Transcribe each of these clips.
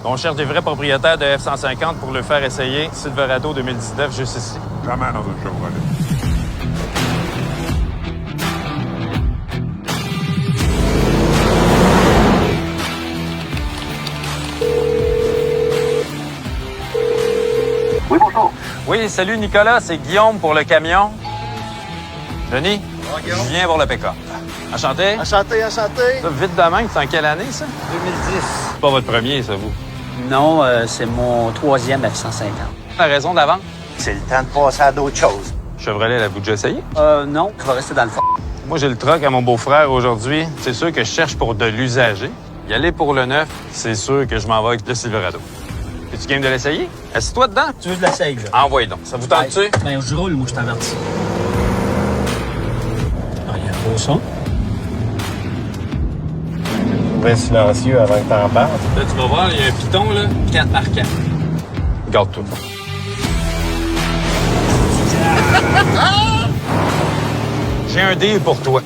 On cherche des vrais propriétaires de F-150 pour le faire essayer. Silverado 2019, juste ici. Jamais dans un Chevrolet. Oui, bonjour. Oui, salut Nicolas, c'est Guillaume pour le camion. Denis, Guillaume. je viens voir le pick-up. Enchanté. Enchanté, enchanté. Ça, vite de même, c'est en quelle année, ça? 2010. C'est pas votre premier, ça, vous. Non, c'est mon troisième F-150. La raison de la vente? C'est le temps de passer à d'autres choses. Chevrolet, l'avez-vous déjà essayé? Non, je vais rester dans le fond. Moi, j'ai le truck à mon beau-frère aujourd'hui. C'est sûr que je cherche pour de l'usager. Y aller pour le neuf, c'est sûr que je m'en vais avec le Silverado. Es-tu game de l'essayer? Assis-toi dedans. Tu veux que je l'essaye, là? Envoyez donc. Ça vous tente-tu? Ben, je roule, moi, je t'avertis. Ah, il y a un beau son. Très silencieux avant que t'en parles. Là, tu vas voir, il y a un piton, là, 4x4. Garde-toi. J'ai un deal pour toi.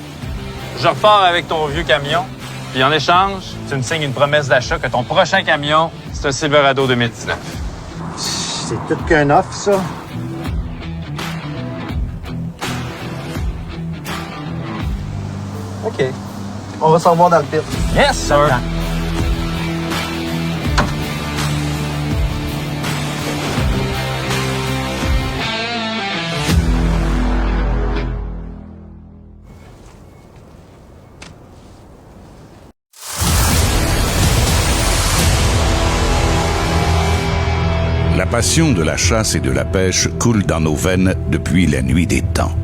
Je repars avec ton vieux camion, puis en échange, tu me signes une promesse d'achat que ton prochain camion, c'est un Silverado 2019. C'est tout qu'un offre, ça. OK. On va s'en revoir dans le pit. Yes, sir! La passion de la chasse et de la pêche coule dans nos veines depuis la nuit des temps.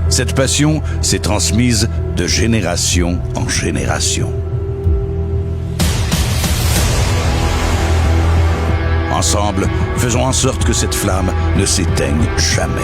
Cette passion s'est transmise de génération en génération. Ensemble, faisons en sorte que cette flamme ne s'éteigne jamais.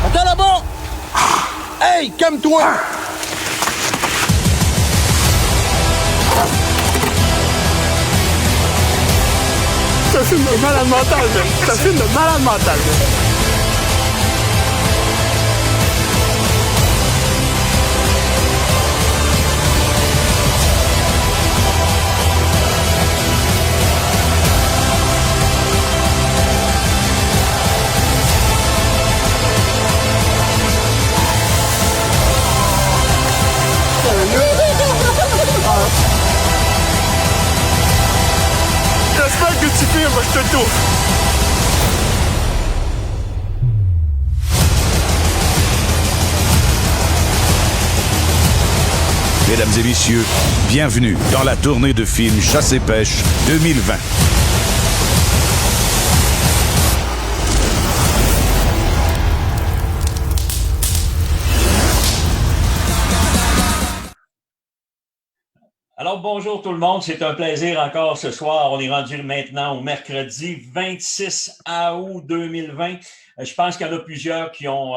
Attends là-bas! Hey, calme-toi! C'est un film de malade mental, man. C'est un film de malade mental, man. J'espère que tu filmes, je te tourne. Mesdames et messieurs, bienvenue dans la tournée de films Chasse et Pêche 2020. Alors, bonjour tout le monde. C'est un plaisir encore ce soir. On est rendu maintenant au mercredi 26 août 2020. Je pense qu'il y en a plusieurs qui ont,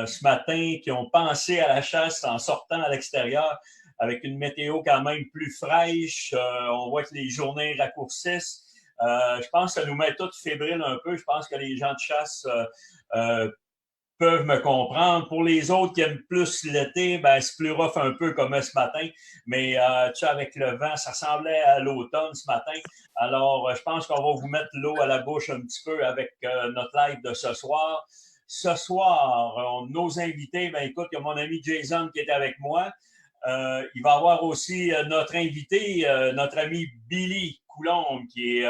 ce matin, qui ont pensé à la chasse en sortant à l'extérieur avec une météo quand même plus fraîche. On voit que les journées raccourcissent. Je pense que ça nous met tous fébriles un peu. Je pense que les gens de chasse peuvent me comprendre. Pour les autres qui aiment plus l'été, ben c'est plus rough un peu comme ce matin. Mais tu sais, avec le vent, ça ressemblait à l'automne ce matin. Alors, je pense qu'on va vous mettre l'eau à la bouche un petit peu avec notre live de ce soir. Ce soir, nos invités, ben écoute, il y a mon ami Jason qui est avec moi. Il va y avoir aussi notre invité, notre ami Billy Coulombe, qui est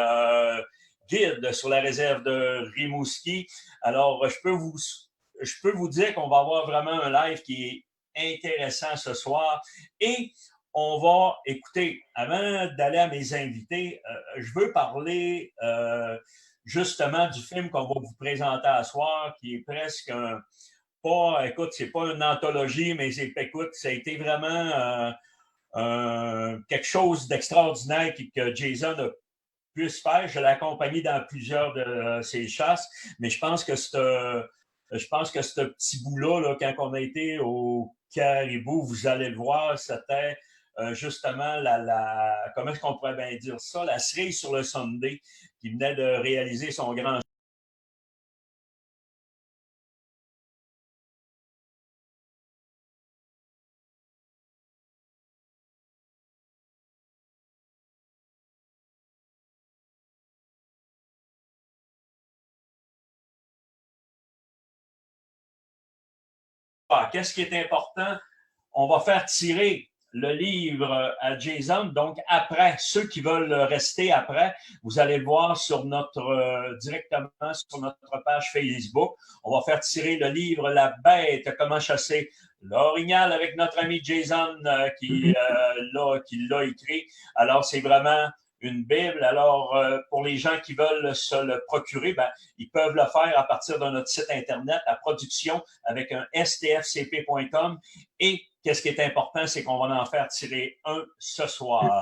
guide sur la réserve de Rimouski. Alors, je peux vous dire qu'on va avoir vraiment un live qui est intéressant ce soir. Et on va écouter, avant d'aller à mes invités, je veux parler justement du film qu'on va vous présenter à soir, qui est presque écoute, c'est pas une anthologie, mais écoute, ça a été vraiment quelque chose d'extraordinaire que Jason a pu se faire. Je l'ai accompagné dans plusieurs de ses chasses, mais je pense que ce petit bout-là, là, quand on a été au Caribou, vous allez le voir, c'était justement comment est-ce qu'on pourrait bien dire ça, la cerise sur le Sunday qui venait de réaliser son grand qu'est-ce qui est important? On va faire tirer le livre à Jason. Donc, après, ceux qui veulent rester après, vous allez le voir sur directement sur notre page Facebook. On va faire tirer le livre La Bête, comment chasser l'orignal avec notre ami Jason qui l'a écrit. Alors, c'est vraiment une Bible. Alors, pour les gens qui veulent se le procurer, ils peuvent le faire à partir de notre site Internet, à production avec un stfcp.com. Et qu'est-ce qui est important, c'est qu'on va en faire tirer un ce soir.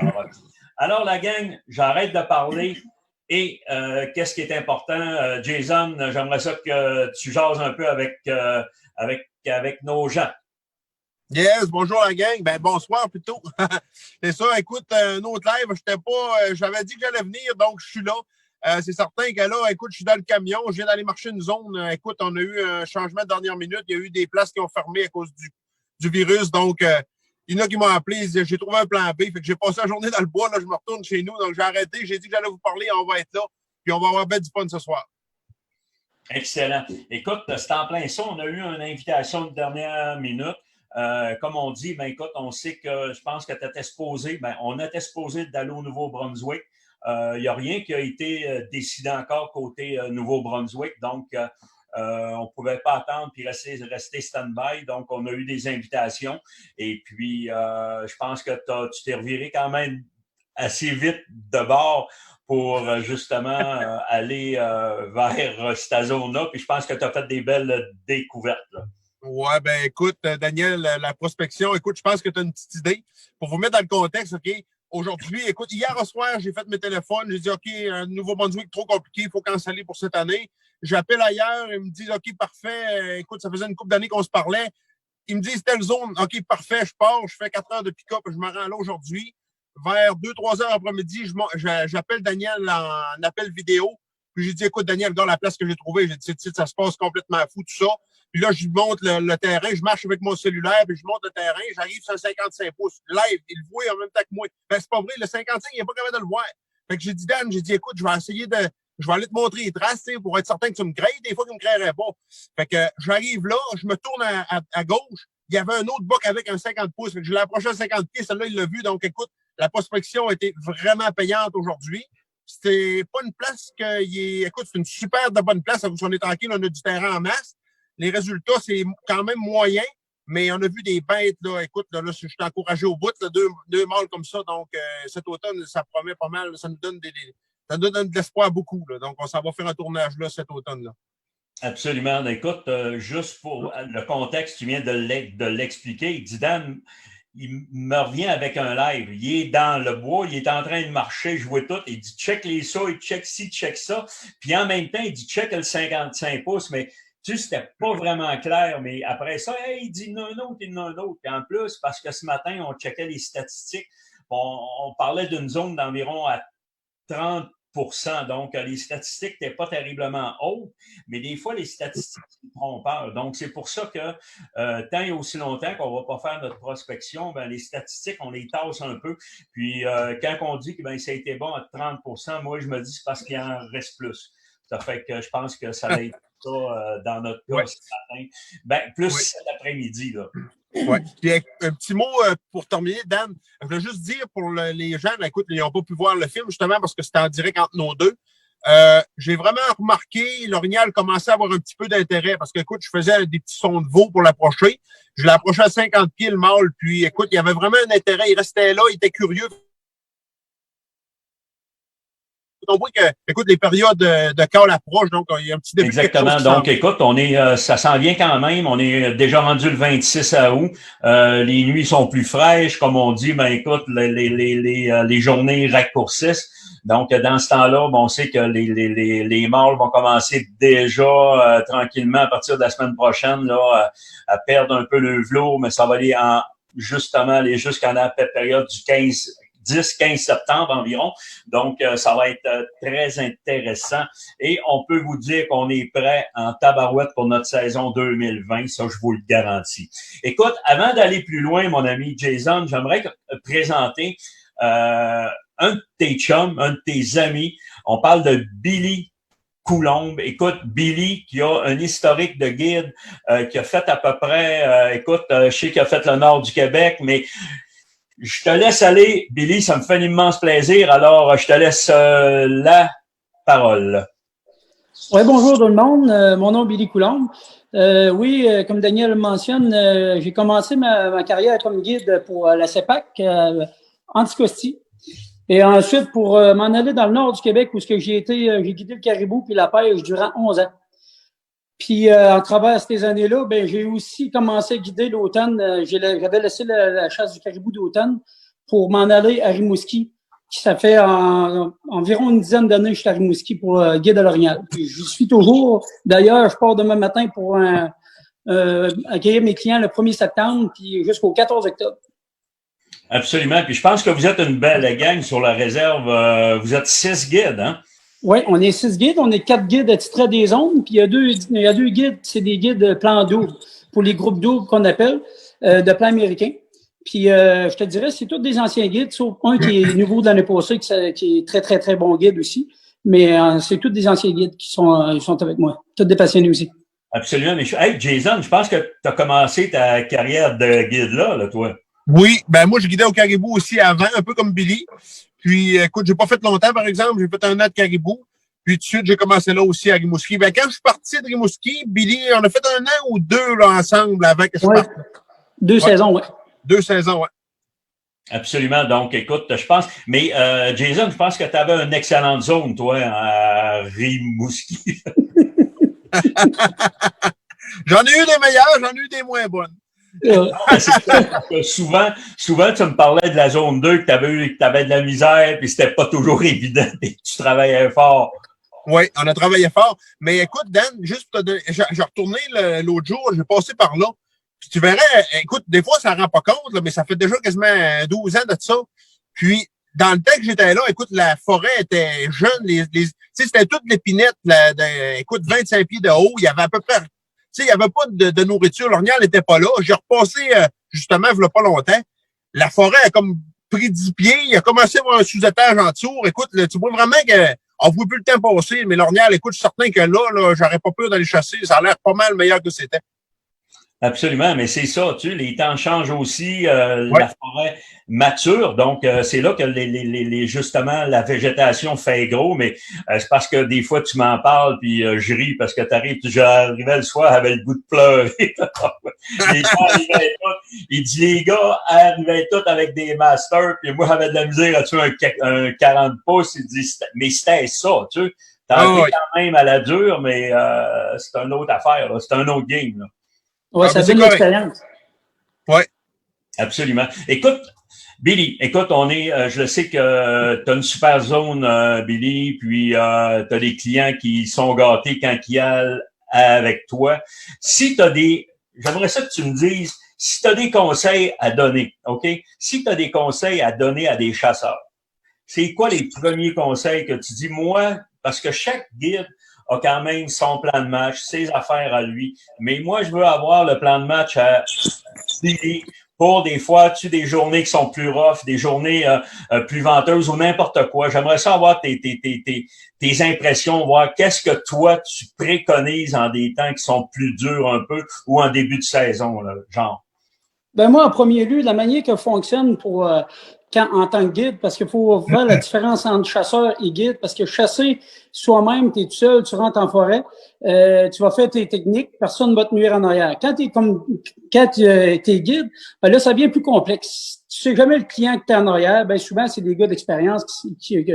Alors, la gang, j'arrête de parler. Et qu'est-ce qui est important, Jason, j'aimerais ça que tu jases un peu avec nos gens. Yes, bonjour la gang. Bonsoir plutôt. C'est ça, écoute, un autre live, j'avais dit que j'allais venir, donc je suis là. C'est certain que là, écoute, je suis dans le camion, je viens d'aller marcher une zone. Écoute, on a eu un changement de dernière minute. Il y a eu des places qui ont fermé à cause du virus. Donc, il y en a qui m'ont appelé, j'ai trouvé un plan B. Fait que j'ai passé la journée dans le bois, là, je me retourne chez nous. Donc, j'ai arrêté, j'ai dit que j'allais vous parler, on va être là. Puis on va avoir bien du fun ce soir. Excellent. Écoute, c'est en plein ça. On a eu une invitation de dernière minute. Comme on dit, écoute, on sait que je pense que tu étais supposé, on était supposé d'aller au Nouveau-Brunswick. Il n'y a rien qui a été décidé encore côté Nouveau-Brunswick, donc on ne pouvait pas attendre puis rester stand-by. Donc, on a eu des invitations et puis je pense que tu t'es reviré quand même assez vite de bord pour justement aller vers cette zone-là. Puis je pense que tu as fait des belles découvertes, là. Ouais, écoute, Daniel, la prospection, écoute, je pense que tu as une petite idée. Pour vous mettre dans le contexte, OK, aujourd'hui, écoute, hier au soir, j'ai fait mes téléphones, j'ai dit, OK, un Nouveau-Brunswick trop compliqué, il faut canceller pour cette année. J'appelle ailleurs, ils me disent, OK, parfait, écoute, ça faisait une couple d'années qu'on se parlait. Ils me disent, telle zone, OK, parfait, je pars, je fais 4 heures de pick-up, je me rends là aujourd'hui. Vers 2-3 heures après-midi, j'appelle Daniel en appel vidéo. Puis j'ai dit, écoute, Daniel, regarde la place que j'ai trouvée. J'ai dit, ça se passe complètement fou, tout ça. Puis là, je monte le terrain, je marche avec mon cellulaire, puis je monte le terrain, j'arrive sur le 55 pouces. Live, il le voit en même temps que moi. C'est pas vrai, le 55, il n'est pas capable de le voir. Fait que j'ai dit, Dan, écoute, je vais aller te montrer les traces, pour être certain que tu me crées. Des fois, tu me créerais pas. Fait que j'arrive là, je me tourne à gauche. Il y avait un autre buck avec un 50 pouces. Fait que je l'ai approché à 50 pieds, celle-là, il l'a vu. Donc, écoute, la prospection a été vraiment payante aujourd'hui. C'était pas une place écoute, c'est une super de bonne place. On est tranquille, on a du terrain en masse. Les résultats, c'est quand même moyen, mais on a vu des bêtes, là. Écoute, là, je suis encouragé au bout, là, deux mâles comme ça. Donc, cet automne, ça promet pas mal. Ça nous donne de l'espoir beaucoup, là. Donc, on s'en va faire un tournage, là, cet automne-là. Absolument. Écoute, juste pour le contexte, tu viens de l'expliquer. Il dit, Dan, il me revient avec un live. Il est dans le bois, il est en train de marcher, je vois tout. Il dit, check les ça, il check ci, check ça. Puis en même temps, il dit, check le 55 pouces, mais tu sais, c'était pas vraiment clair. Mais après ça, il dit, il y en a un autre, il y en a un autre. Puis en plus, parce que ce matin, on checkait les statistiques, on parlait d'une zone d'environ à 30%. Donc, les statistiques n'étaient pas terriblement hautes, mais des fois, les statistiques font peur. Donc, c'est pour ça que tant et aussi longtemps qu'on ne va pas faire notre prospection, les statistiques, on les tasse un peu. Puis, quand on dit que ça a été bon à 30%, moi, je me dis c'est parce qu'il en reste plus. Ça fait que je pense que ça va être ça dans notre cas ce matin. Plus cet après-midi, là. Oui. Puis un petit mot pour terminer, Dan. Je voulais juste dire pour les gens, écoute, ils n'ont pas pu voir le film justement parce que c'était en direct entre nos deux. j'ai vraiment remarqué, l'orignal commençait à avoir un petit peu d'intérêt parce que, écoute, je faisais des petits sons de veau pour l'approcher. Je l'ai approché à 50 pieds, le mâle, puis, écoute, il y avait vraiment un intérêt. Il restait là, il était curieux. On voit que, écoute, les périodes de call approchent, donc il y a un petit début. Exactement. Donc, écoute, ça s'en vient quand même. On est déjà rendu le 26 août. Les nuits sont plus fraîches, comme on dit. Ben, écoute, les journées raccourcissent. Donc, dans ce temps-là, on sait que les mâles vont commencer déjà tranquillement à partir de la semaine prochaine là, à perdre un peu le velours, mais ça va aller justement aller jusqu'à la période du 10-15 septembre environ. Donc, ça va être très intéressant. Et on peut vous dire qu'on est prêt en tabarouette pour notre saison 2020. Ça, je vous le garantis. Écoute, avant d'aller plus loin, mon ami Jason, j'aimerais te présenter un de tes chums, un de tes amis. On parle de Billy Coulombe. Écoute, Billy, qui a un historique de guide, qui a fait à peu près, je sais qu'il a fait le nord du Québec, mais je te laisse aller, Billy, ça me fait un immense plaisir. Alors, je te laisse la parole. Oui, bonjour tout le monde. Mon nom est Billy Coulombe. Oui, comme Daniel le mentionne, j'ai commencé ma carrière comme guide pour la CEPAC, Anticosti. Et ensuite, pour m'en aller dans le nord du Québec, où j'ai guidé le caribou puis la pêche durant 11 ans. Puis, à travers ces années-là, j'ai aussi commencé à guider l'automne. J'avais laissé la chasse du caribou d'automne pour m'en aller à Rimouski. Ça fait environ une dizaine d'années que je suis à Rimouski pour guide à l'orignal. Puis, j'y suis toujours. D'ailleurs, je pars demain matin pour accueillir mes clients le 1er septembre puis jusqu'au 14 octobre. Absolument. Puis, je pense que vous êtes une belle gang sur la réserve. Vous êtes 6 guides, hein? Oui, on est 6 guides, on est 4 guides attitrés des zones, puis il y a deux guides, c'est des guides plan double, pour les groupes doubles qu'on appelle, de plan américain. Puis je te dirais, c'est tous des anciens guides, sauf un qui est nouveau de l'année passée, qui est très, très, très bon guide aussi. Mais c'est tous des anciens guides qui sont avec moi, tous des passionnés aussi. Absolument. Mais hey, Jason, je pense que tu as commencé ta carrière de guide là, toi. Oui, moi, je guidais au caribou aussi avant, un peu comme Billy. Puis, écoute, j'ai pas fait longtemps, par exemple. J'ai fait un an de caribou. Puis, tout de suite, j'ai commencé là aussi à Rimouski. Quand je suis parti de Rimouski, Billy, on a fait un an ou deux là, ensemble avant que je parte. 2 saisons, oui. 2 saisons, oui. Absolument. Donc, écoute, je pense... Mais, Jason, je pense que tu avais une excellente zone, toi, à Rimouski. J'en ai eu des meilleures, j'en ai eu des moins bonnes. Souvent, tu me parlais de la zone 2, que tu avais de la misère, puis c'était pas toujours évident, et que tu travaillais fort. Oui, on a travaillé fort. Mais écoute, Dan, juste pour te donner, j'ai retourné l'autre jour, j'ai passé par là. Puis tu verrais, écoute, des fois, ça ne rend pas compte, là, mais ça fait déjà quasiment 12 ans de ça. Puis, dans le temps que j'étais là, écoute, la forêt était jeune. C'était toute l'épinette, écoute, 25 pieds de haut. Il y avait à peu près... Tu sais, il n'y avait pas de nourriture. L'orignal n'était pas là. J'ai repassé, justement, il n'y a pas longtemps. La forêt a comme pris 10 pieds. Il a commencé à avoir un sous-étage en dessous. Écoute, là, tu vois vraiment qu'on ne voit plus le temps passer. Mais l'orignal, écoute, je suis certain que là, j'aurais pas peur d'aller chasser. Ça a l'air pas mal meilleur que c'était. Absolument, mais c'est ça, tu sais, les temps changent aussi, la forêt mature, donc c'est là que justement la végétation fait gros, mais c'est parce que des fois tu m'en parles puis je ris parce que j'arrivais le soir avec le goût de pleurer. Les gars arrivaient tous, il dit les gars arrivaient tous avec des masters puis moi j'avais de la misère à tuer un 40 pouces, il dit mais c'était ça, tu sais, t'en fais quand même à la dure, mais c'est une autre affaire, là. C'est un autre game, là. Oui, ça donne l'expérience. Oui. Absolument. Écoute, Billy, je le sais que tu as une super zone, Billy, puis tu as des clients qui sont gâtés quand ils allent avec toi. J'aimerais ça que tu me dises, si tu as des conseils à donner, OK? Si tu as des conseils à donner à des chasseurs, c'est quoi les premiers conseils que tu dis? Moi, parce que chaque guide a quand même son plan de match, ses affaires à lui. Mais moi, je veux avoir le plan de match à Billy pour des fois, des journées qui sont plus rough, des journées plus venteuses ou n'importe quoi. J'aimerais ça avoir tes impressions, voir qu'est-ce que toi, tu préconises en des temps qui sont plus durs un peu ou en début de saison, là, genre. Moi, en premier lieu, la manière que fonctionne pour en tant que guide, parce qu'il faut faire la différence entre chasseur et guide, parce que chasser soi-même, tu es tout seul, tu rentres en forêt, tu vas faire tes techniques, personne ne va te nuire en arrière. Quand tu es guide, ben là, ça devient plus complexe. Tu sais jamais le client que tu es en arrière, ben souvent, c'est des gars d'expérience qui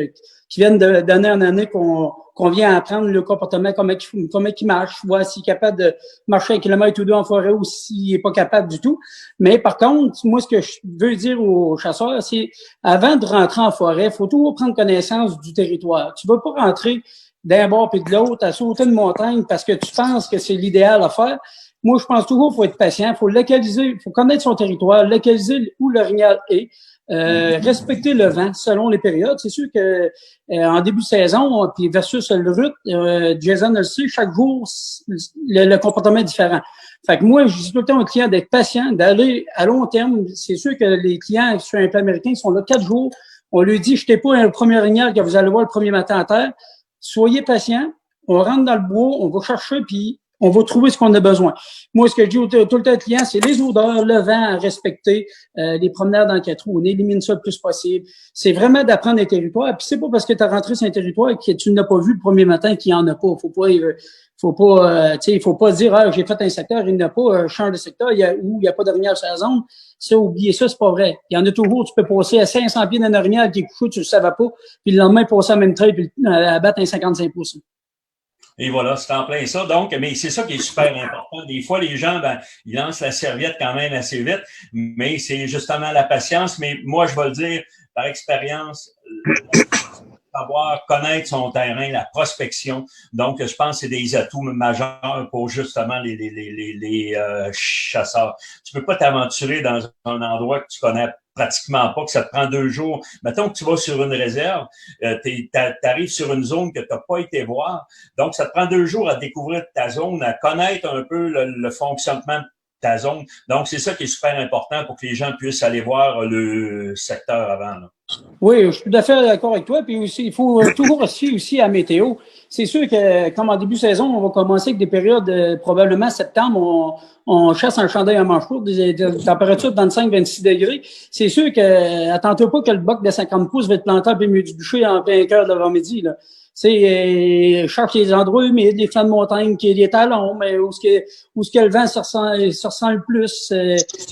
viennent d'année en année qu'on vient apprendre le comportement, comment il marche, voir s'il est capable de marcher 1 kilomètre ou 2 en forêt ou s'il est pas capable du tout. Mais par contre, moi, ce que je veux dire aux chasseurs, c'est avant de rentrer en forêt, il faut toujours prendre connaissance du territoire. Tu vas pas rentrer d'un bord puis de l'autre à sauter une montagne parce que tu penses que c'est l'idéal à faire. Moi, je pense toujours qu'il faut être patient, il faut localiser, il faut connaître son territoire, localiser où l'orignal est, respecter le vent selon les périodes. C'est sûr que en début de saison, puis versus le rut, Jason le sait, chaque jour, le comportement est différent. Fait que moi, je dis tout le temps aux clients d'être patient, d'aller à long terme. C'est sûr que les clients sur un plan américain, ils sont là 4 jours. On lui dit, jetez pas un premier orignal que vous allez voir le premier matin à terre. Soyez patient. On rentre dans le bois, on va chercher, puis on va trouver ce qu'on a besoin. Moi, ce que je dis tout le temps aux clients, c'est les odeurs, le vent à respecter, les promenades dans 4 roues. On élimine ça le plus possible. C'est vraiment d'apprendre les territoires. Puis c'est pas parce que tu as rentré sur un territoire que tu n'as pas vu le premier matin qu'il n'y en a pas. Faut pas dire, j'ai fait un secteur, il n'y en a pas, change de secteur, où il n'y a pas d'orignal sur la zone. Ça, oubliez ça, c'est pas vrai. Il y en a toujours, tu peux passer à 500 pieds d'un orignal qui est couché, tu le savais pas, puis le lendemain, passer à la même trail, puis abattre un 55%. Et voilà, c'est en plein ça. Donc, mais c'est ça qui est super important. Des fois, les gens, ils lancent la serviette quand même assez vite, mais c'est justement la patience. Mais moi, je vais le dire par expérience, savoir connaître son terrain, la prospection. Donc, je pense que c'est des atouts majeurs pour justement les chasseurs. Tu peux pas t'aventurer dans un endroit que tu connais pratiquement pas, que ça te prend 2 jours. Mettons que tu vas sur une réserve, t'arrives sur une zone que tu n'as pas été voir. Donc, ça te prend 2 jours à découvrir ta zone, à connaître un peu le fonctionnement de ta zone. Donc, c'est ça qui est super important pour que les gens puissent aller voir le secteur avant, là. Oui, je suis tout à fait d'accord avec toi. Puis aussi, il faut toujours aussi à la météo. C'est sûr que, comme en début de saison, on va commencer avec des périodes, probablement septembre, on chasse un chandail à manches courtes, des températures de 25-26 degrés. C'est sûr que, attends-toi pas que le boc de 50 pouces va être planté en plein milieu du bûcher en plein cœur de l'avant-midi, là. Cherche les endroits humides, les flancs de montagne, les talons, mais où ce que le vent se ressent le plus.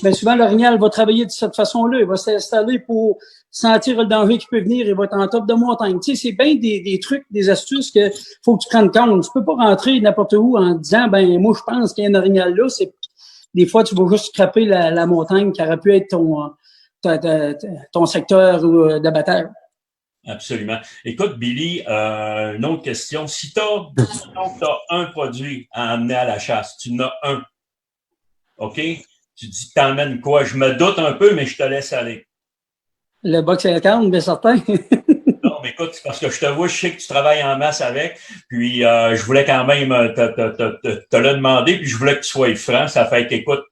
Ben souvent, l'orignal va travailler de cette façon-là. Il va s'installer pour sentir le danger qui peut venir. Il va être en top de montagne. Tu sais, c'est bien des trucs, des astuces que faut que tu prennes compte. Tu peux pas rentrer n'importe où en disant, moi, je pense qu'il y a un orignal là. Des fois, tu vas juste scraper la montagne qui aurait pu être ton secteur d'abattage. Absolument. Écoute, Billy, une autre question. Si tu as un produit à amener à la chasse, tu en as un, OK? Tu dis, t'emmènes quoi? Je me doute un peu, mais je te laisse aller. Le box 50, bien certain. Non, mais écoute, c'est parce que je te vois, je sais que tu travailles en masse avec, puis je voulais quand même te le demander, puis je voulais que tu sois franc. Ça fait qu'écoute,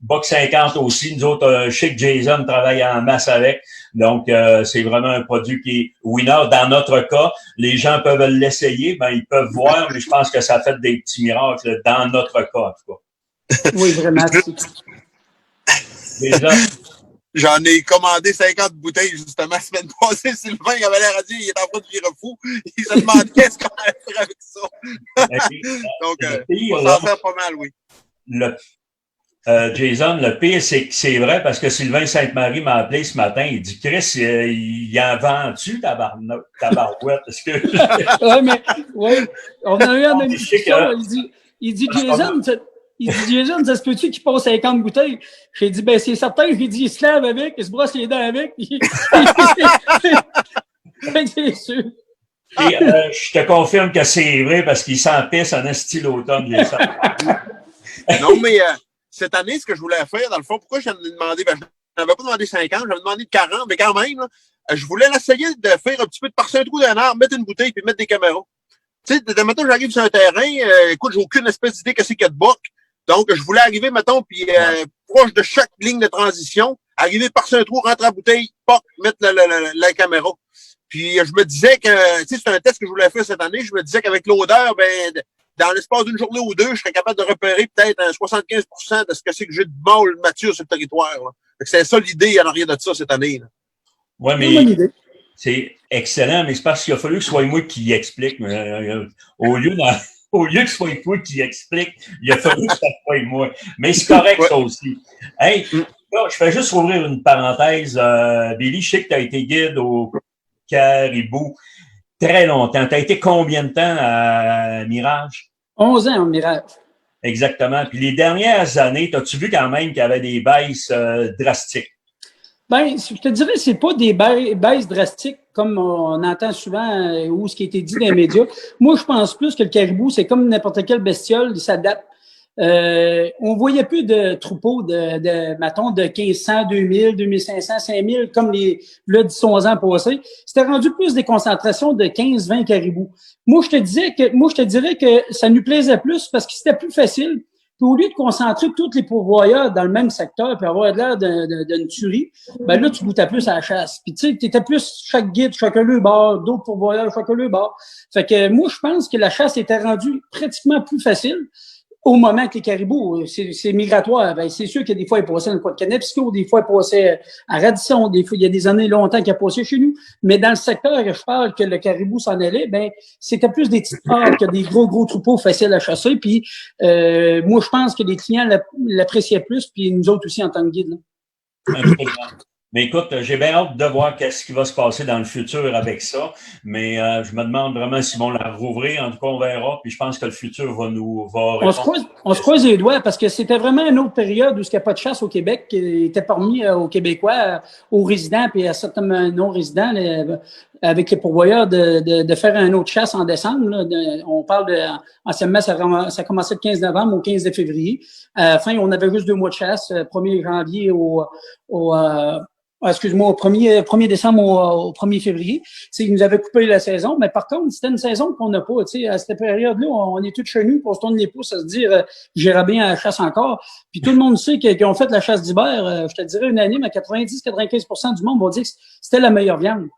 Box 50 aussi, nous autres, je sais que Jason travaille en masse avec, donc c'est vraiment un produit qui est winner. Dans notre cas, les gens peuvent l'essayer, ils peuvent voir, mais je pense que ça a fait des petits miracles dans notre cas, en tout cas. Oui, vraiment. Jason. J'en ai commandé 50 bouteilles, justement, la semaine passée. Sylvain, il avait l'air à dire, il est en train de virer fou. Il se demandait qu'est-ce qu'on allait faire avec ça. Donc, on s'en sert pas mal, oui. Jason, le pire, c'est que c'est vrai parce que Sylvain Sainte-Marie m'a appelé ce matin. Il dit, Chris, il en vend-tu, tabarouette? Est-ce que... Oui, on a eu en discussion. Il dit, Jason, ça se peut-tu qu'il passe 50 bouteilles? J'ai dit, c'est certain. J'ai dit, il se lave avec, il se brosse les dents avec. C'est sûr. Et je te confirme que c'est vrai parce qu'il s'en pisse en style automne. Non, mais cette année, ce que je voulais faire, dans le fond, pourquoi j'en ai demandé, je n'avais pas demandé 50, j'avais demandé 40, mais quand même, là, je voulais l'essayer de faire un petit peu de partir un trou d'un arbre, mettre une bouteille puis mettre des caméras. Tu sais, mettons, j'arrive sur un terrain, écoute, j'ai aucune espèce d'idée qu'est-ce qu'il y a de boc. Donc, je voulais arriver, mettons, puis proche de chaque ligne de transition, arriver par un trou, rentrer à la bouteille, pop, mettre la caméra. Puis je me disais que, tu sais, c'est un test que je voulais faire cette année, je me disais qu'avec l'odeur, dans l'espace d'une journée ou deux, je serais capable de repérer peut-être 75% de ce que c'est que j'ai de mâle mature sur le territoire. C'est ça l'idée en arrière de ça cette année. Là. Oui, C'est une bonne mais idée. c'est excellent, mais c'est parce qu'il a fallu que ce soit moi qui explique. Au lieu au lieu que ce soit toi qui explique, il a fallu que ce soit moi. Mais c'est correct, ça aussi. Hey, là, je fais juste ouvrir une parenthèse. Billy, je sais que tu as été guide au Caribou très longtemps. Tu as été combien de temps à Mirage? 11 ans en Mirage. Exactement. Puis les dernières années, as-tu vu quand même qu'il y avait des baisses drastiques? Ben, je te dirais, c'est pas des baisses drastiques comme on entend souvent ou ce qui a été dit dans les médias. Moi, je pense plus que le caribou, c'est comme n'importe quelle bestiole, il s'adapte. On voyait plus de troupeaux mettons, de 1500, 2000, 2500, 5000, comme là, 10-11 ans passés. C'était rendu plus des concentrations de 15, 20 caribous. Moi, je te dirais que ça nous plaisait plus parce que c'était plus facile. Puis au lieu de concentrer tous les pourvoyeurs dans le même secteur puis avoir l'air d'une tuerie, ben là, tu goûtais plus à la chasse. Puis tu sais, t'étais plus chaque guide, chacun le bord, d'autres pourvoyeurs, chacun le bord. Fait que moi, je pense que la chasse était rendue pratiquement plus facile au moment que les caribous, c'est migratoire. Ben, c'est sûr que des fois, ils passaient dans le coin de Canapsco, des fois, ils passaient à Radisson, des fois, il y a des années longtemps qu'ils passaient chez nous. Mais dans le secteur que je parle, que le caribou s'en allait, ben, c'était plus des petites parts que des gros troupeaux faciles à chasser. Puis, moi, je pense que les clients l'appréciaient plus, puis nous autres aussi en tant que guide. Absolument. Mais écoute, j'ai bien hâte de voir qu'est-ce qui va se passer dans le futur avec ça. Mais je me demande vraiment s'ils vont la rouvrir. En tout cas, on verra. Puis je pense que le futur va répondre. On se croise les doigts parce que c'était vraiment une autre période où il n'y a pas de chasse au Québec qui était permis aux Québécois, aux résidents puis à certains non-résidents avec les pourvoyeurs de faire une autre chasse en décembre. Là. On parle anciennement, ça commençait le 15 novembre au 15 février. À la fin, on avait juste 2 mois de chasse, 1er janvier au 1er décembre au 1er février. Ils nous avaient coupé la saison, mais par contre, c'était une saison qu'on n'a pas. À cette période-là, on est tous chez nous, pour se tourner les pouces à se dire j'irai bien à la chasse encore. Puis tout le monde sait qu'ils ont fait la chasse d'hiver. Je te dirais unanime, à 90-95% du monde vont dire que c'était la meilleure viande.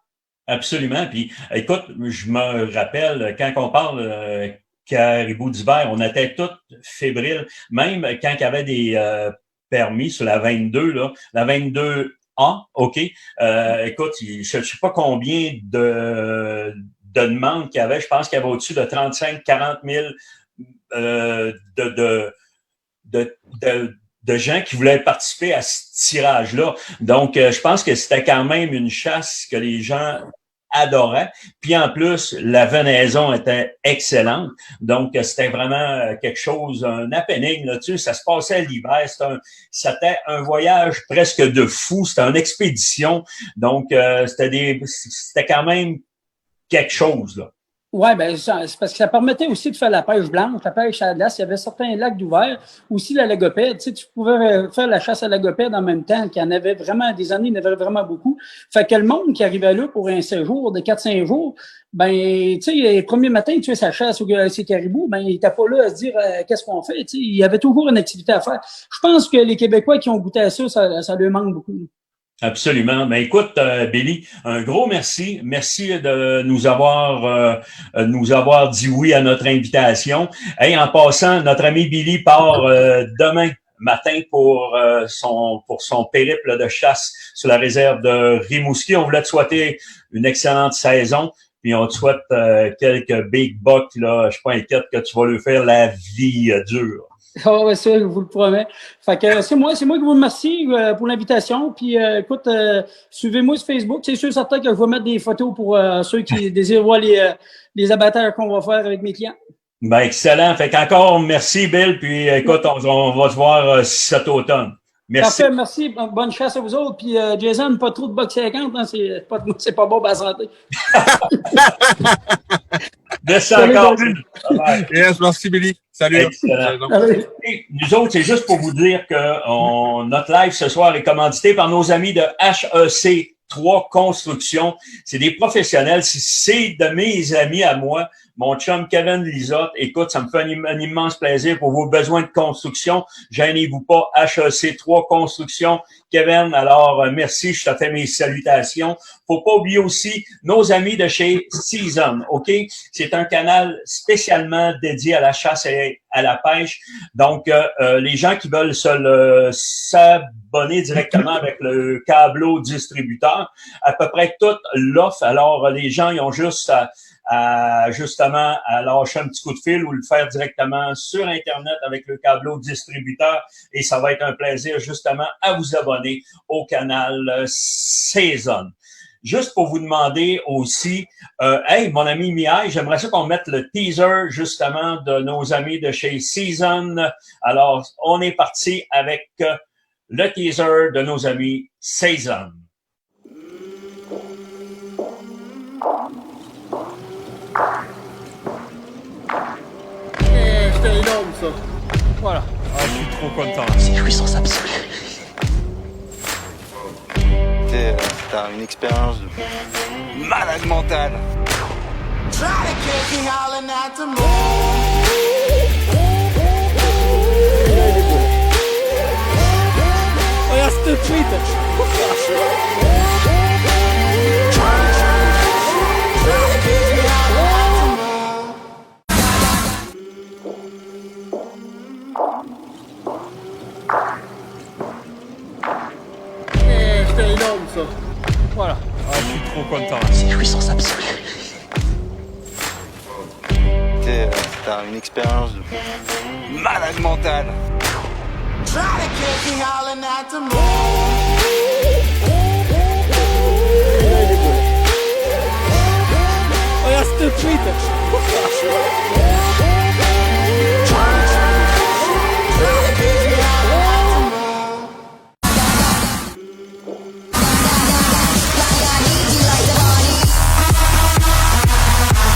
Absolument. Puis écoute, je me rappelle, quand on parle caribou d'hiver, on était tous fébriles. Même quand il y avait des permis sur la 22, là, la 22 OK. Écoute, je ne sais pas combien de demandes qu'il y avait. Je pense qu'il y avait au-dessus de 35-40 000 de gens qui voulaient participer à ce tirage-là. Donc, je pense que c'était quand même une chasse que les gens adoraient. Puis en plus, la venaison était excellente. Donc, c'était vraiment quelque chose, un happening là-dessus. Ça se passait à l'hiver. C'était un voyage presque de fou. C'était une expédition. Donc, c'était quand même quelque chose, là. Oui, ben c'est parce que ça permettait aussi de faire la pêche blanche, la pêche à la glace. Il y avait certains lacs d'ouvert, aussi la lagopède. Tu sais, tu pouvais faire la chasse à la lagopède en même temps, qu'il y en avait vraiment des années, il y en avait vraiment beaucoup. Fait que le monde qui arrivait là pour un séjour de 4-5 jours, ben, tu sais, les premiers matins, tu fais sa chasse à ces caribous, ben, il n'était pas là à se dire qu'est-ce qu'on fait. Tu sais, il y avait toujours une activité à faire. Je pense que les Québécois qui ont goûté à ça, ça leur manque beaucoup. Absolument. Ben écoute, Billy, un gros merci. Merci de nous avoir dit oui à notre invitation. Et en passant, notre ami Billy part demain matin pour son périple de chasse sur la réserve de Rimouski. On voulait te souhaiter une excellente saison. Puis on te souhaite quelques big bucks, là. Je suis pas inquiète que tu vas lui faire la vie dure. Ah ouais, ça, je vous le promets. Fait que c'est moi qui vous remercie pour l'invitation. Puis écoute, suivez-moi sur Facebook. C'est sûr certain que je vais mettre des photos pour ceux qui désirent voir les abattages qu'on va faire avec mes clients. Ben excellent. Fait qu'encore merci Bill. Puis écoute, on va se voir cet automne. Merci. Parfait, merci. Bonne chasse à vous autres. Puis Jason, pas trop de box 50, hein, c'est pas bon pour la santé. Merci encore. Yes, merci Billy. Salut. Excellent. Nous autres, c'est juste pour vous dire que notre live ce soir est commandité par nos amis de HEC 3 Construction. C'est des professionnels. C'est de mes amis à moi. mon chum Kevin Lisotte. Écoute, ça me fait un immense plaisir pour vos besoins de construction. Gênez-vous pas, HEC 3 Construction. Kevin, alors merci, je te fais mes salutations. Faut pas oublier aussi nos amis de chez Season, OK? C'est un canal spécialement dédié à la chasse et à la pêche. Donc, les gens qui veulent s'abonner directement avec le câbleau distributeur, à peu près toute l'offre. Alors, les gens, ils ont juste justement à lâcher un petit coup de fil ou le faire directement sur Internet avec le câbleau distributeur et ça va être un plaisir justement à vous abonner au canal Season. Juste pour vous demander aussi, hey, mon ami Mihai, j'aimerais ça qu'on mette le teaser justement de nos amis de chez Season. Alors, on est parti avec le teaser de nos amis Season. C'était énorme, ça. Voilà. Ah, je suis trop content. C'est jouissance absolue. C'était une expérience de malade mentale. Regarde cette suite. C'était énorme, ça. Voilà. Ah, je suis trop content. C'est jouissance absolue. C'était une expérience de malade mentale. Regarde cette suite.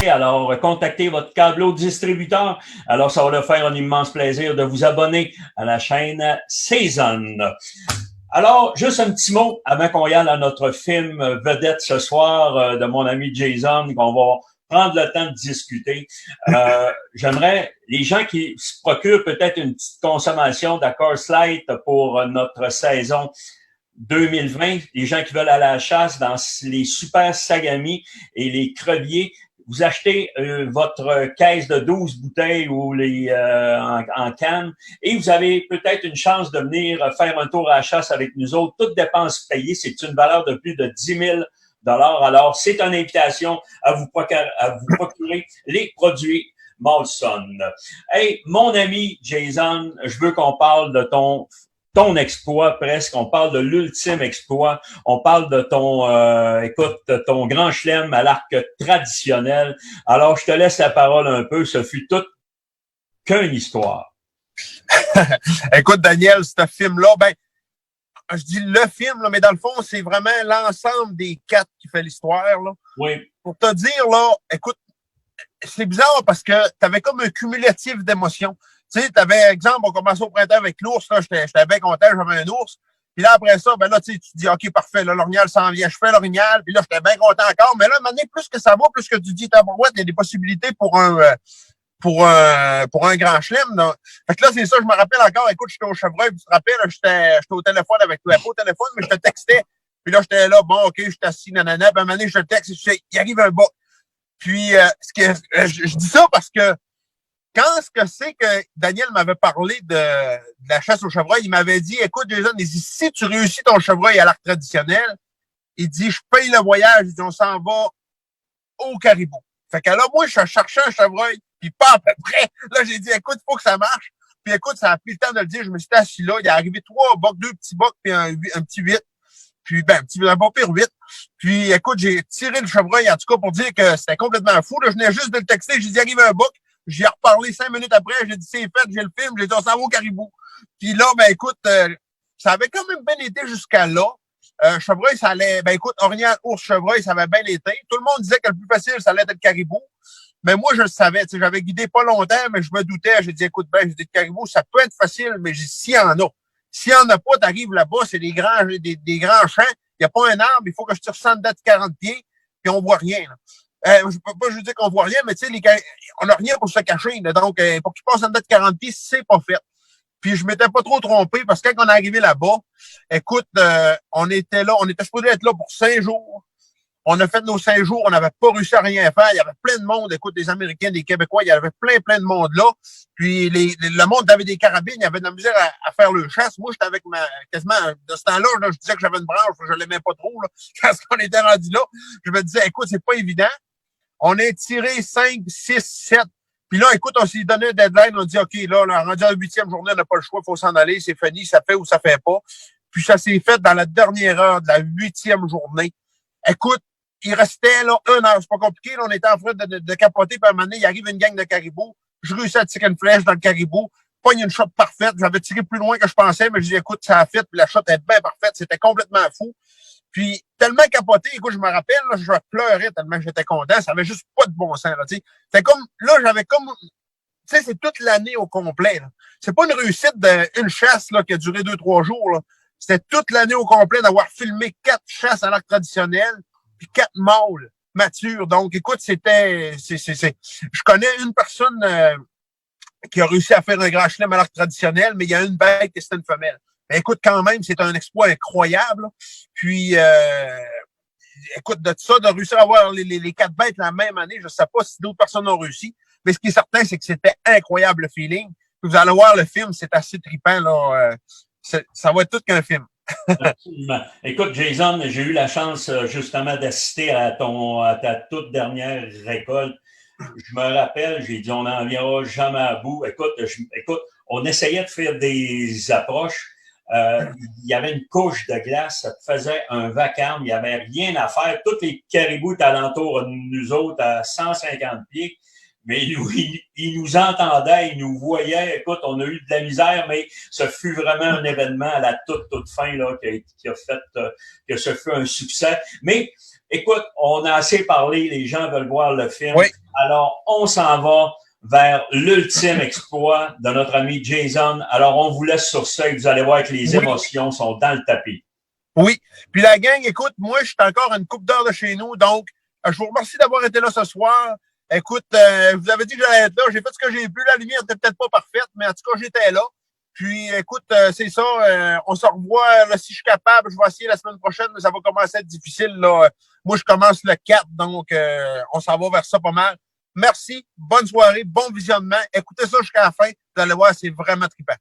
Alors, contactez votre câbleau distributeur. Alors, ça va leur faire un immense plaisir de vous abonner à la chaîne Season. Alors, juste un petit mot avant qu'on y aille à notre film vedette ce soir de mon ami Jason, qu'on va prendre le temps de discuter. J'aimerais, les gens qui se procurent peut-être une petite consommation d'accord Light pour notre saison 2020, les gens qui veulent aller à la chasse dans les super Sagami et les creviers, vous achetez votre caisse de 12 bouteilles ou les en canne et vous avez peut-être une chance de venir faire un tour à la chasse avec nous autres. Toutes dépenses payées, c'est une valeur de plus de 10 000 $. Alors, c'est une invitation à vous procurer les produits Molson. Hey, mon ami Jason, je veux qu'on parle de ton exploit presque, on parle de l'ultime exploit, on parle de ton grand chelem à l'arc traditionnel. Alors, je te laisse la parole un peu, ce fut toute qu'une histoire. Écoute, Daniel, ce film-là, ben, je dis le film, là, mais dans le fond, c'est vraiment l'ensemble des 4 qui fait l'histoire, là. Oui. Pour te dire, là, écoute, c'est bizarre parce que t'avais comme un cumulatif d'émotions. Tu sais, t'avais, exemple, on commençait au printemps avec l'ours, là, j'étais bien content, j'avais un ours. Puis là, après ça, ben là, tu dis, OK, parfait, là, l'orignal s'en vient, je fais l'orignal, puis là, j'étais bien content encore. Mais là, maintenant, plus que ça va, plus que tu dis, il y a des possibilités pour un grand chelem. Donc. Fait que là, c'est ça, je me rappelle encore, écoute, j'étais au chevreuil, tu te rappelles, là, j'étais au téléphone avec toi, pas au téléphone, mais je te textais. Puis là, j'étais là, bon, OK, j'étais assis, nanana, puis à un moment donné, je te texte, et je sais, il arrive un bas. Puis, je dis ça parce que quand ce que c'est que Daniel m'avait parlé de la chasse au chevreuil, il m'avait dit, écoute, Jason, il dit, si tu réussis ton chevreuil à l'arc traditionnel, il dit, je paye le voyage, il dit, on s'en va au Caribou. Fait que là, moi, je cherchais un chevreuil, puis pas à peu près. Là, j'ai dit, écoute, il faut que ça marche. Puis écoute, ça a pris le temps de le dire, je me suis assis là, il est arrivé 3 bocs, 2 petits bocs, puis un petit 8. Puis, un bon pire 8. Puis, écoute, j'ai tiré le chevreuil, en tout cas, pour dire que c'était complètement fou. Là, je venais juste de le texter, j'ai dit, arrive un boc. J'ai reparlé 5 minutes après, j'ai dit, c'est fait, j'ai le film, j'ai dit, on s'en va au Caribou. Puis là, ben, écoute, ça avait quand même bien été jusqu'à là. Chevreuil, ça allait, ben, écoute, orignal, ours, chevreuil, ça avait bien été. Tout le monde disait que le plus facile, ça allait être le Caribou. Mais moi, je le savais, tu sais, j'avais guidé pas longtemps, mais je me doutais, j'ai dit, écoute, ben, j'ai dit, le Caribou, ça peut être facile, mais j'ai dit, s'il y en a. S'il y en a pas, t'arrives là-bas, c'est des grands champs, il n'y a pas un arbre, il faut que je tire 100 dates 40 pieds, puis on voit rien, là. je peux pas juste dire qu'on voit rien, mais tu sais, on n'a rien pour se cacher. Là, donc, pour qu'il passe en dedans de 40 pieds, c'est pas fait. Puis je m'étais pas trop trompé parce que quand on est arrivé là-bas, écoute, on était supposé être là pour 5 jours. On a fait nos 5 jours, on n'avait pas réussi à rien faire. Il y avait plein de monde, écoute, des Américains, des Québécois, il y avait plein de monde là. Puis le monde avait des carabines, il y avait de la misère à faire le chasse. Moi, j'étais avec quasiment, de ce temps-là, je disais que j'avais une branche, je l'aimais pas trop, là. Quand on était rendu là, je me disais, écoute, c'est pas évident. On a tiré 5, 6, 7. Puis là, écoute, on s'est donné un deadline, on dit, OK, là, rendu à la 8e journée, on n'a pas le choix, il faut s'en aller, c'est fini, ça fait ou ça fait pas. Puis ça s'est fait dans la dernière heure de la 8e journée. Écoute, il restait là 1 heure, c'est pas compliqué, là, on était en train de capoter, puis à un moment donné, il arrive une gang de caribous, je réussis à tirer une flèche dans le caribou, pogne une shot parfaite, j'avais tiré plus loin que je pensais, mais je dis, écoute, ça a fait, puis la shot est bien parfaite, c'était complètement fou. Puis, tellement capoté, écoute, je me rappelle, là, je pleurais tellement que j'étais content. Ça avait juste pas de bon sens, là, tu sais. C'était comme, là, j'avais comme, tu sais, c'est toute l'année au complet, là. C'est pas une réussite d'une chasse, là, qui a duré 2-3 jours, là. C'était toute l'année au complet d'avoir filmé 4 chasses à l'arc traditionnel, puis 4 mâles matures. Donc, écoute, je connais une personne, qui a réussi à faire un grand chelem à l'arc traditionnel, mais il y a une bête qui c'était une femelle. Mais écoute, quand même, c'est un exploit incroyable. Puis, écoute, de ça, de réussir à avoir les 4 bêtes la même année, je ne sais pas si d'autres personnes ont réussi. Mais ce qui est certain, c'est que c'était incroyable le feeling. Puis vous allez voir le film, c'est assez trippant, là. Ça va être tout qu'un film. Absolument. Écoute, Jason, j'ai eu la chance justement d'assister à ta toute dernière récolte. Je me rappelle, j'ai dit, on n'en viendra jamais à bout. Écoute, on essayait de faire des approches. Il y avait une couche de glace, ça faisait un vacarme, il n'y avait rien à faire. Tous les caribous étaient alentour de nous autres à 150 pieds, mais ils nous entendaient, ils nous voyaient. Écoute, on a eu de la misère, mais ce fut vraiment un événement à la toute fin là, qui a fait que ce fut un succès. Mais écoute, on a assez parlé, les gens veulent voir le film. Oui. Alors, on s'en va vers l'ultime exploit de notre ami Jason. Alors, on vous laisse sur ça et vous allez voir que les émotions sont dans le tapis. Oui. Puis la gang, écoute, moi, je suis encore à une couple d'heures de chez nous, donc je vous remercie d'avoir été là ce soir. Écoute, je vous avais dit que j'allais être là. J'ai fait ce que j'ai pu. La lumière n'était peut-être pas parfaite, mais en tout cas, j'étais là. Puis, écoute, c'est ça. On se revoit là, si je suis capable. Je vais essayer la semaine prochaine, mais ça va commencer à être difficile. Là. Moi, je commence le 4, donc on s'en va vers ça pas mal. Merci, bonne soirée, bon visionnement. Écoutez ça jusqu'à la fin. Vous allez voir, c'est vraiment trippant.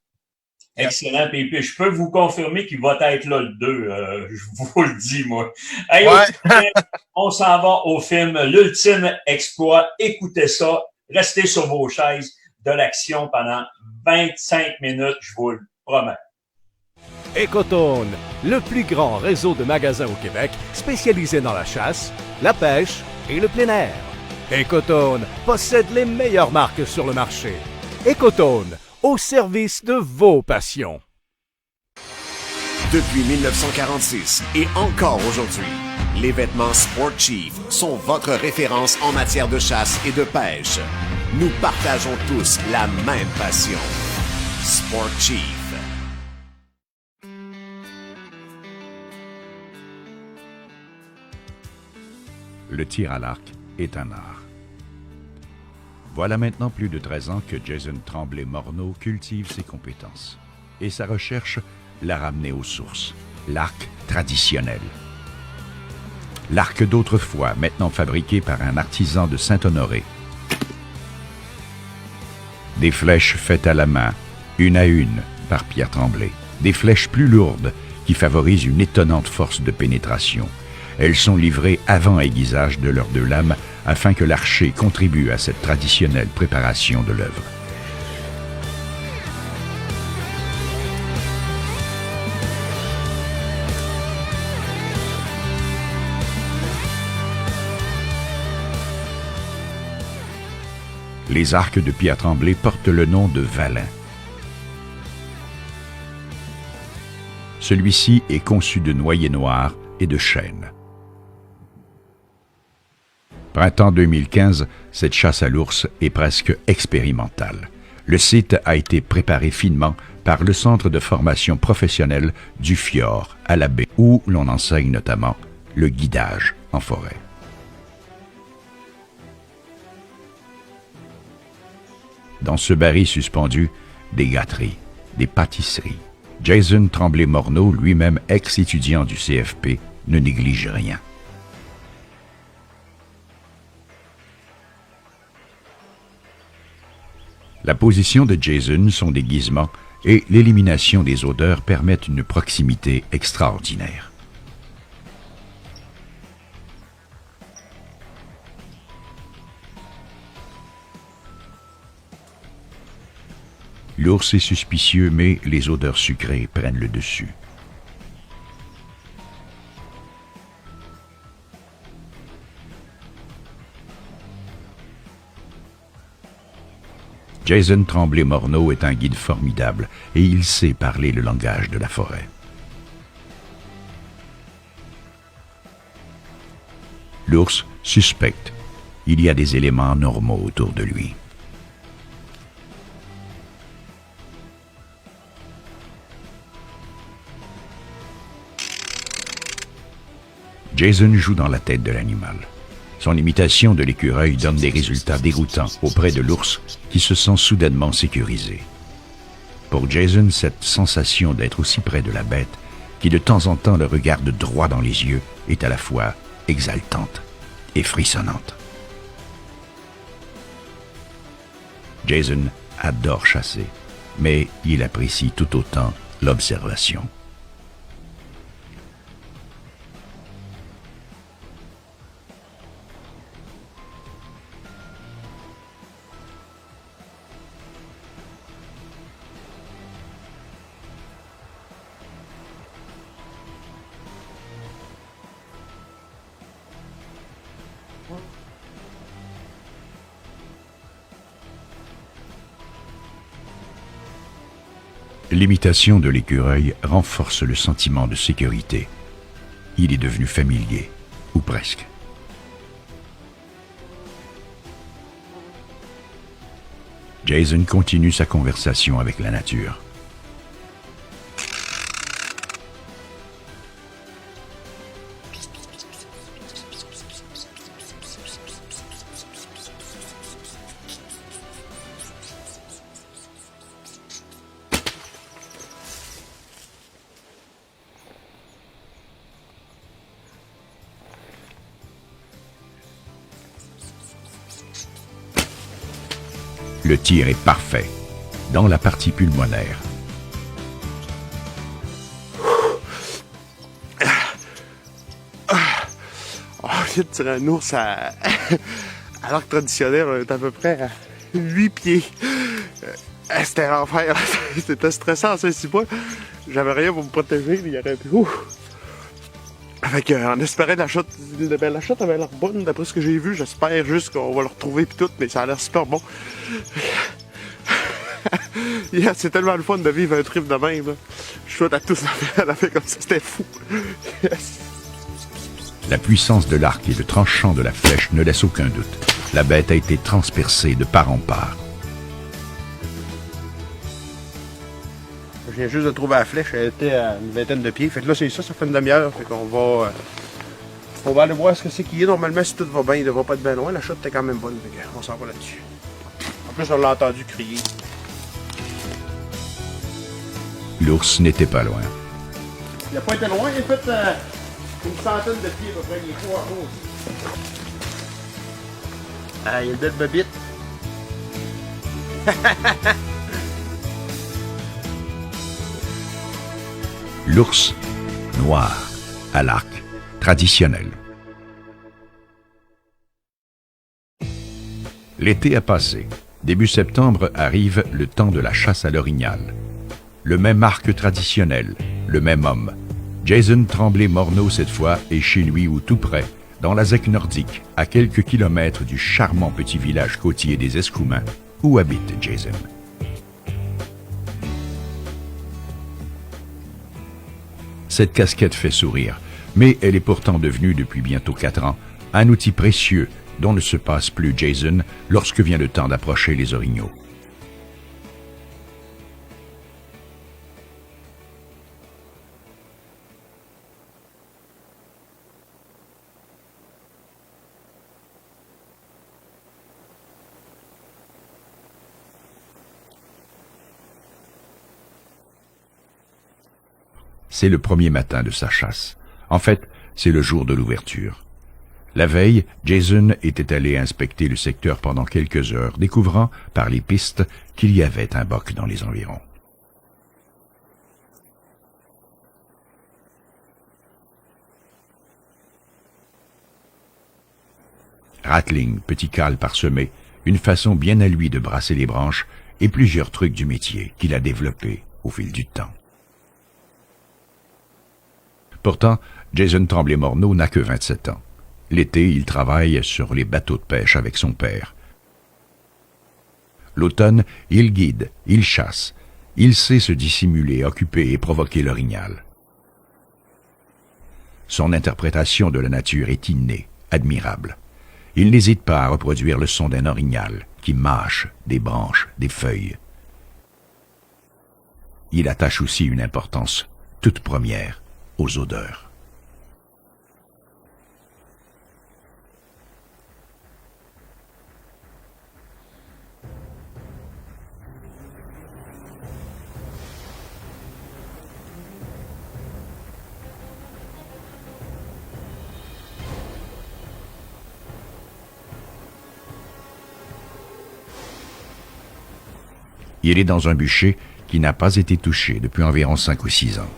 Excellent. Puis je peux vous confirmer qu'il va être là le 2. Je vous le dis, moi. Hey, Ouais. on s'en va au film L'ultime exploit. Écoutez ça. Restez sur vos chaises. De l'action pendant 25 minutes, je vous le promets. Ecotone, le plus grand réseau de magasins au Québec spécialisé dans la chasse, la pêche et le plein air. Ecotone possède les meilleures marques sur le marché. Ecotone, au service de vos passions. Depuis 1946 et encore aujourd'hui, les vêtements Sport Chief sont votre référence en matière de chasse et de pêche. Nous partageons tous la même passion. Sport Chief. Le tir à l'arc est un art. Voilà maintenant plus de 13 ans que Jason Tremblay-Morneau cultive ses compétences. Et sa recherche l'a ramené aux sources, l'arc traditionnel. L'arc d'autrefois, maintenant fabriqué par un artisan de Saint-Honoré. Des flèches faites à la main, une à une, par Pierre Tremblay. Des flèches plus lourdes, qui favorisent une étonnante force de pénétration. Elles sont livrées avant aiguisage de leurs 2 lames, afin que l'archer contribue à cette traditionnelle préparation de l'œuvre. Les arcs de Pierre Tremblay portent le nom de Valin. Celui-ci est conçu de noyer noir et de chêne. Printemps 2015, cette chasse à l'ours est presque expérimentale. Le site a été préparé finement par le Centre de formation professionnelle du Fjord à la baie, où l'on enseigne notamment le guidage en forêt. Dans ce baril suspendu, des gâteries, des pâtisseries. Jason Tremblay-Morneau, lui-même ex-étudiant du CFP, ne néglige rien. La position de Jason, son déguisement et l'élimination des odeurs permettent une proximité extraordinaire. L'ours est suspicieux, mais les odeurs sucrées prennent le dessus. Jason Tremblay-Morneau est un guide formidable et il sait parler le langage de la forêt. L'ours suspecte. Il y a des éléments normaux autour de lui. Jason joue dans la tête de l'animal. Son imitation de l'écureuil donne des résultats dégoûtants auprès de l'ours qui se sent soudainement sécurisé. Pour Jason, cette sensation d'être aussi près de la bête, qui de temps en temps le regarde droit dans les yeux, est à la fois exaltante et frissonnante. Jason adore chasser, mais il apprécie tout autant l'observation. L'imitation de l'écureuil renforce le sentiment de sécurité. Il est devenu familier, ou presque. Jason continue sa conversation avec la nature. Le tir est parfait, dans la partie pulmonaire. Je viens de tirer un ours à l'arc traditionnel, on est à peu près à 8 pieds. C'était l'enfer, c'était stressant à Saint-Cybois. J'avais rien pour me protéger, il y aurait pu. Fait qu'on espérait la shot avait l'air bonne d'après ce que j'ai vu. J'espère juste qu'on va le retrouver pis tout, mais ça a l'air super bon. Yeah, c'est tellement le fun de vivre un trip de même. Là. Je souhaite à tous la fait comme ça, c'était fou. Yes. La puissance de l'arc et le tranchant de la flèche ne laissent aucun doute. La bête a été transpercée de part en part. Je viens juste de trouver la flèche, elle était à une vingtaine de pieds. Fait que là, c'est ça, ça fait une demi-heure. Fait qu'on va... on va aller voir ce que c'est qu'il y a. Normalement, si tout va bien, il devrait pas être bien loin. La shot était quand même bonne. Fait qu'on s'en va là-dessus. En plus, on l'a entendu crier. L'ours n'était pas loin. Il a pas été loin, il a fait une centaine de pieds à peu près. Il est fou en haut. Ah, il y a une belle bobite. L'ours noir à l'arc traditionnel. L'été a passé. Début septembre arrive le temps de la chasse à l'orignal. Le même arc traditionnel, le même homme. Jason Tremblay-Morneau cette fois est chez lui ou tout près, dans la zec nordique, à quelques kilomètres du charmant petit village côtier des Escoumins, où habite Jason. Cette casquette fait sourire, mais elle est pourtant devenue depuis bientôt 4 ans un outil précieux dont ne se passe plus Jason lorsque vient le temps d'approcher les orignaux. C'est le premier matin de sa chasse. En fait, c'est le jour de l'ouverture. La veille, Jason était allé inspecter le secteur pendant quelques heures, découvrant, par les pistes, qu'il y avait un boc dans les environs. Rattling, petit cal parsemé, une façon bien à lui de brasser les branches et plusieurs trucs du métier qu'il a développés au fil du temps. Pourtant, Jason Tremblay-Morneau n'a que 27 ans. L'été, il travaille sur les bateaux de pêche avec son père. L'automne, il guide, il chasse. Il sait se dissimuler, occuper et provoquer l'orignal. Son interprétation de la nature est innée, admirable. Il n'hésite pas à reproduire le son d'un orignal qui mâche des branches, des feuilles. Il attache aussi une importance toute première aux odeurs. Il est dans un bûcher qui n'a pas été touché depuis environ 5 ou 6 ans.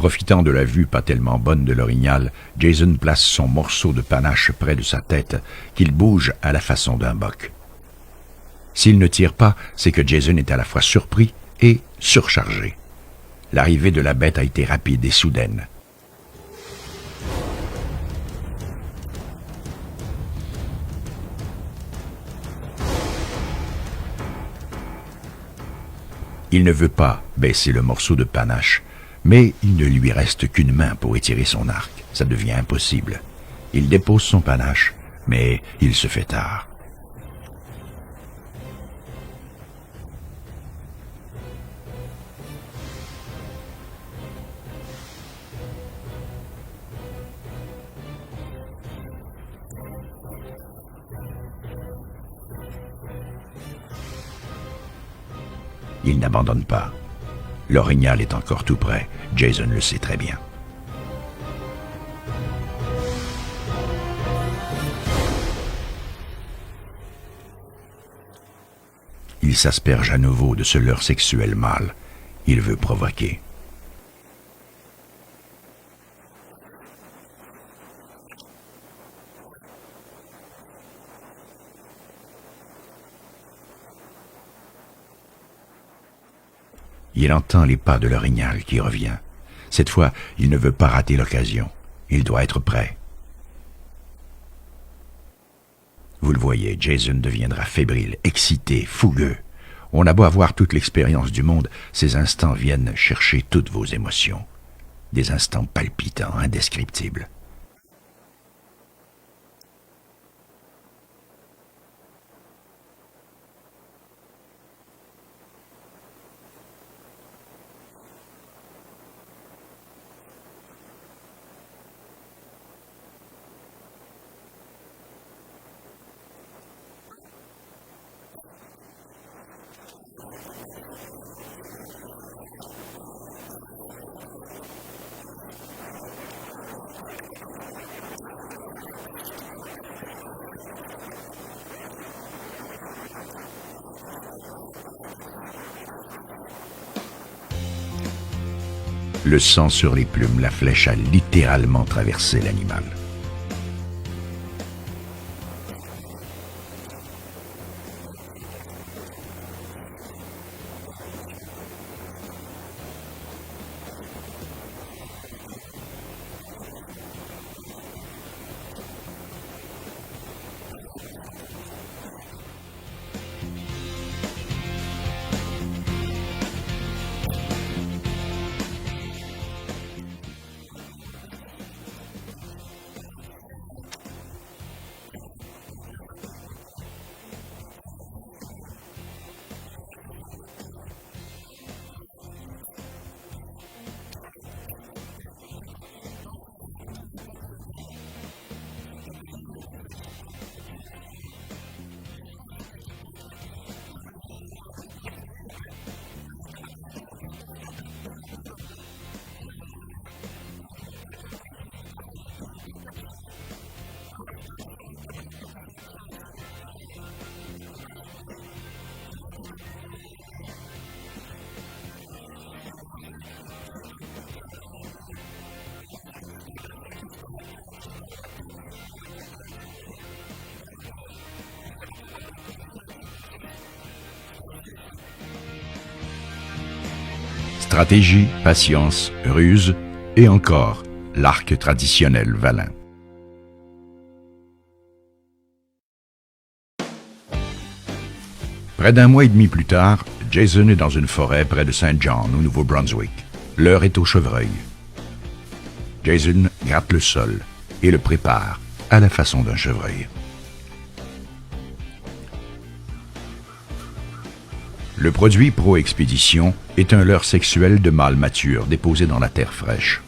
Profitant de la vue pas tellement bonne de l'orignal, Jason place son morceau de panache près de sa tête, qu'il bouge à la façon d'un boc. S'il ne tire pas, c'est que Jason est à la fois surpris et surchargé. L'arrivée de la bête a été rapide et soudaine. Il ne veut pas baisser le morceau de panache, mais il ne lui reste qu'une main pour étirer son arc. Ça devient impossible. Il dépose son panache, mais il se fait tard. Il n'abandonne pas. L'orignal est encore tout près. Jason le sait très bien. Il s'asperge à nouveau de ce leurre sexuel mâle. Il veut provoquer. Il entend les pas de l'orignal qui revient. Cette fois, il ne veut pas rater l'occasion. Il doit être prêt. Vous le voyez, Jason deviendra fébrile, excité, fougueux. On a beau avoir toute l'expérience du monde, ces instants viennent chercher toutes vos émotions. Des instants palpitants, indescriptibles. Le sang sur les plumes, la flèche a littéralement traversé l'animal. Stratégie, patience, ruse et encore l'arc traditionnel Valin. Près d'un mois et demi plus tard, Jason est dans une forêt près de Saint John, au Nouveau-Brunswick. L'heure est au chevreuil. Jason gratte le sol et le prépare à la façon d'un chevreuil. Le produit Pro Expédition est un leurre sexuel de mâle mature déposé dans la terre fraîche.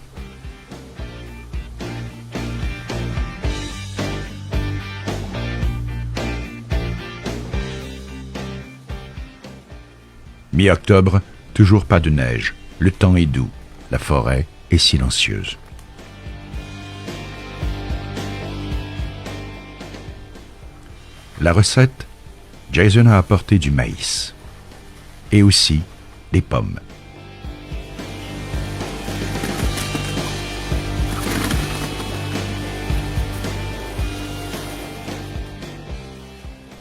Mi-octobre, toujours pas de neige. Le temps est doux. La forêt est silencieuse. La recette? Jason a apporté du maïs. Et aussi des pommes.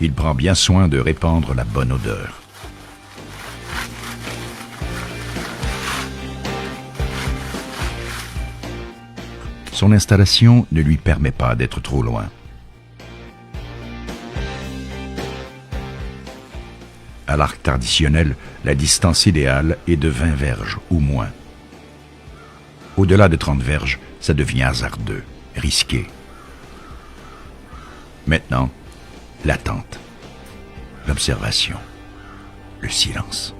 Il prend bien soin de répandre la bonne odeur. Son installation ne lui permet pas d'être trop loin. À l'arc traditionnel, la distance idéale est de 20 verges ou moins. Au-delà de 30 verges, ça devient hasardeux, risqué. Maintenant, l'attente, l'observation, le silence.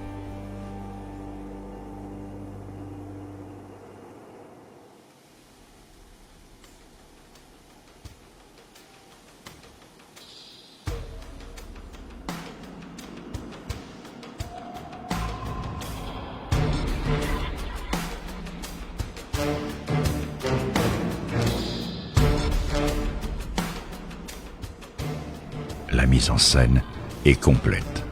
La mise en scène est complète.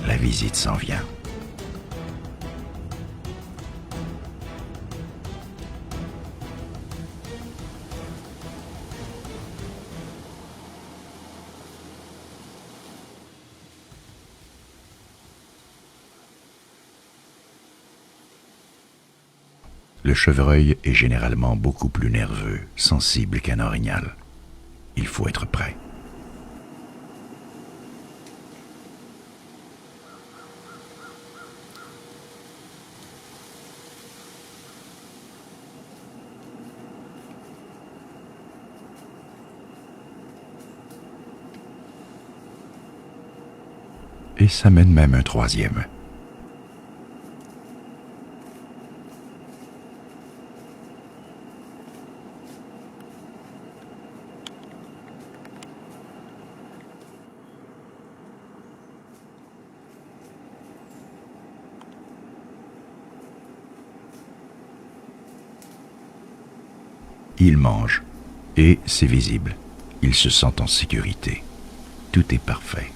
La visite s'en vient. Le chevreuil est généralement beaucoup plus nerveux, sensible qu'un orignal. Il faut être prêt. Et ça mène même un troisième. Il mange, et c'est visible. Il se sent en sécurité. Tout est parfait.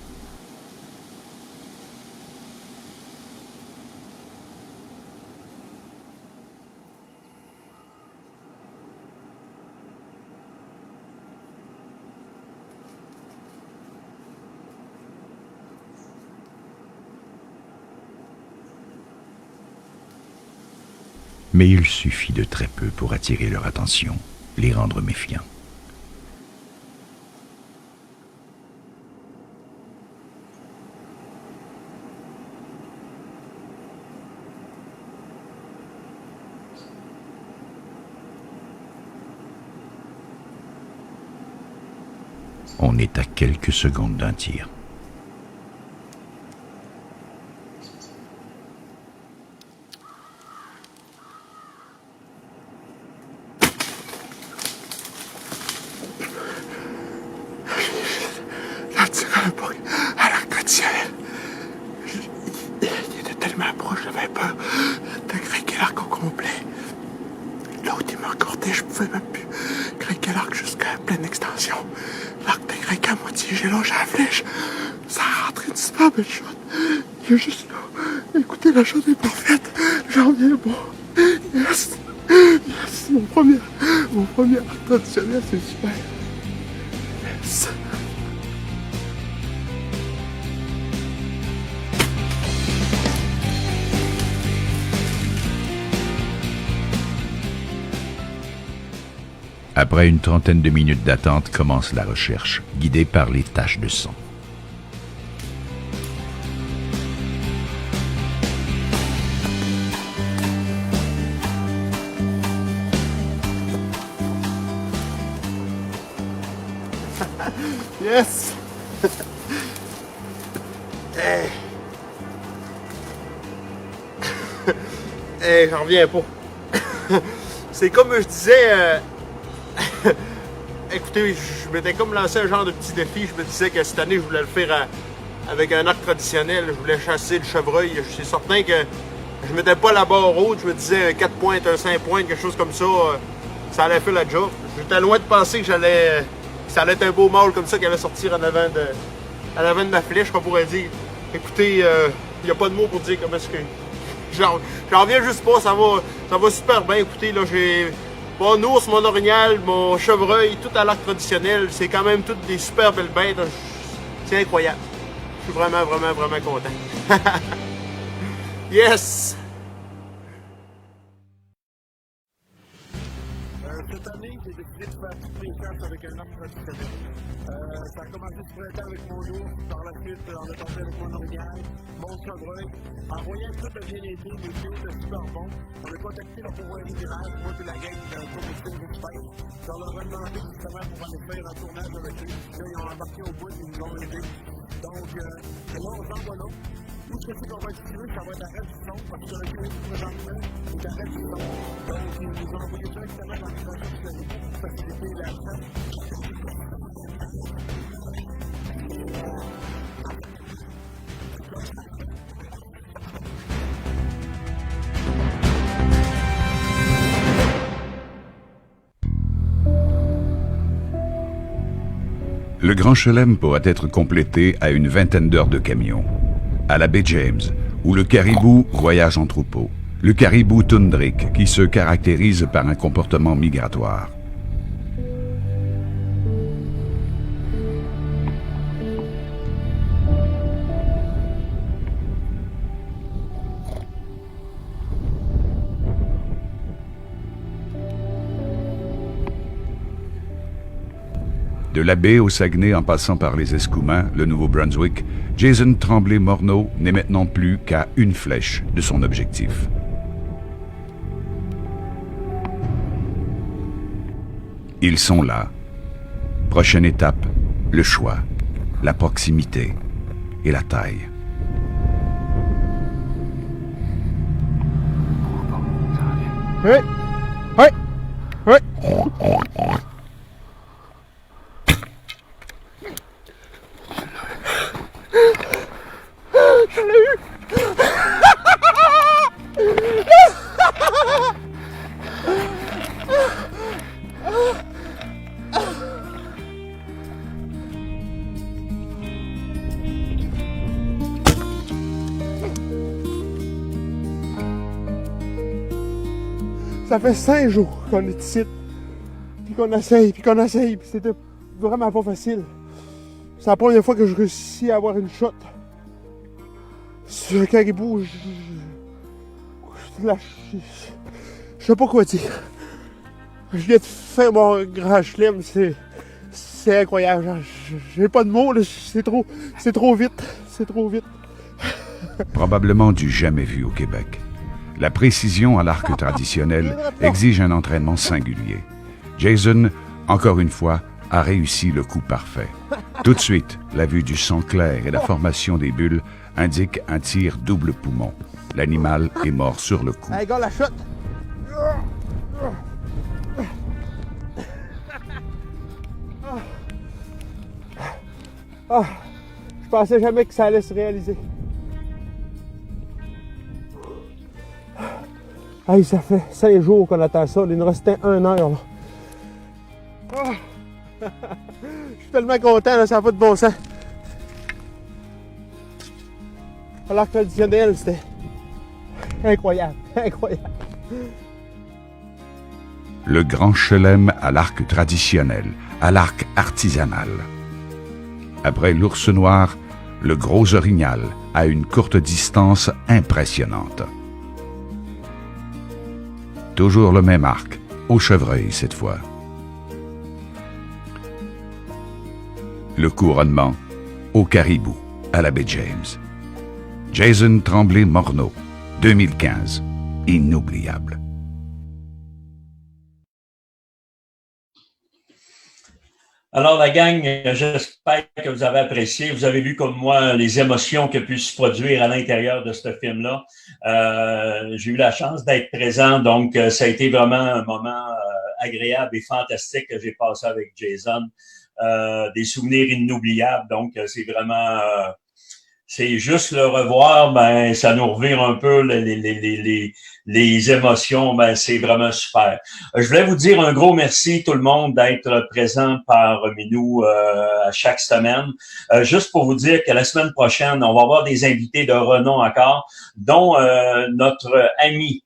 Mais il suffit de très peu pour attirer leur attention, les rendre méfiants. On est à quelques secondes d'un tir. À l'arc traditionnel. Il était tellement proche, j'avais peur de craquer l'arc au complet. L'autre, il m'a accordé, je pouvais même plus craquer l'arc jusqu'à pleine extension. L'arc était craqué à moitié, j'ai lâché la flèche. Ça a rentré une super belle shot. Il est juste là. Écoutez, la shot est parfaite. J'en viens bon. Yes. C'est mon premier arc traditionnel, c'est super. Yes. Après une trentaine de minutes d'attente, commence la recherche, guidée par les taches de sang. Yes! Hey! Hey, j'en reviens pas. C'est comme je disais... Écoutez, je m'étais comme lancé un genre de petit défi. Je me disais que cette année, je voulais le faire avec un arc traditionnel. Je voulais chasser le chevreuil. Je suis certain que je mettais pas la barre haute. Je me disais un 4 pointes, un 5 pointes, quelque chose comme ça. Ça allait faire la job. J'étais loin de penser que ça allait être un beau mâle comme ça qui allait sortir en avant de ma flèche, qu'on pourrait dire. Écoutez, il n'y a pas de mots pour dire comment est-ce que... J'en reviens juste pas. Ça va super bien. Écoutez, là, j'ai... Mon ours, mon orignal, mon chevreuil, tout à l'arc traditionnel, c'est quand même toutes des super belles bêtes. C'est incroyable. Je suis vraiment, vraiment, vraiment content. Yes! Cette année, j'ai décidé de faire toutes mes chasses avec un arc traditionnel. Ça a commencé ce printemps avec mon ours, par la suite, on a passé avec mon orignal, mon chevreuil. En voyant que tout a bien été, les filles étaient super bons. On a contacté la pourvoirie virage, moi et la gang de commission d'experts. On leur a demandé justement pour aller faire un tournage avec eux. Là, ils ont embarqué au bout, ils nous ont aidés. Donc, là, on s'en va là. Tout ce qu'on va utiliser, ça va être la reste du son, parce que le client présentement est la reste du son. Donc, ils nous ont envoyé directement dans les projets de l'année pour faciliter la chasse. Le Grand Chelem pourra être complété à une vingtaine d'heures de camion. À la baie James, où le caribou voyage en troupeau. Le caribou toundrique, qui se caractérise par un comportement migratoire. De la baie au Saguenay en passant par les Escoumins, le Nouveau-Brunswick, Jason Tremblay-Morneau n'est maintenant plus qu'à une flèche de son objectif. Ils sont là. Prochaine étape, le choix, la proximité et la taille. Oui, oui, oui. Je l'ai eu! Ça fait 5 jours qu'on est ici, puis qu'on essaye, puis c'était vraiment pas facile. C'est la première fois que je réussis à avoir une shot sur un caribou. Je sais pas quoi dire. Je viens de faire mon grand chelem, c'est incroyable. J'ai pas de mots, là. C'est trop vite. C'est trop vite. Probablement du jamais vu au Québec. La précision à l'arc traditionnel exige un entraînement singulier. Jason, encore une fois, a réussi le coup parfait. Tout de suite, la vue du sang clair et la formation des bulles indiquent un tir double poumon. L'animal est mort sur le coup. Hey, gars, la shot! Je pensais jamais que ça allait se réaliser. Hey, ça fait 5 jours qu'on attend ça. Il nous restait 1 heure. Là. Je suis tellement content, là, ça n'a pas de bon sens. À l'arc traditionnel, c'était incroyable, incroyable. le grand chelem à l'arc traditionnel, à l'arc artisanal. Après l'ours noir, le gros orignal à une courte distance impressionnante. Toujours le même arc, au chevreuil cette fois. Le couronnement, au caribou, à la baie James. Jason Tremblay-Morneau, 2015. Inoubliable. Alors, la gang, j'espère que vous avez apprécié. Vous avez vu comme moi les émotions qui ont pu se produire à l'intérieur de ce film-là. J'ai eu la chance d'être présent, donc ça a été vraiment un moment agréable et fantastique que j'ai passé avec Jason. Des souvenirs inoubliables, donc c'est vraiment... c'est juste le revoir, ben ça nous revire un peu les émotions, ben c'est vraiment super. Je voulais vous dire un gros merci tout le monde d'être présent parmi nous à chaque semaine. Juste pour vous dire que la semaine prochaine, on va avoir des invités de renom encore, dont notre ami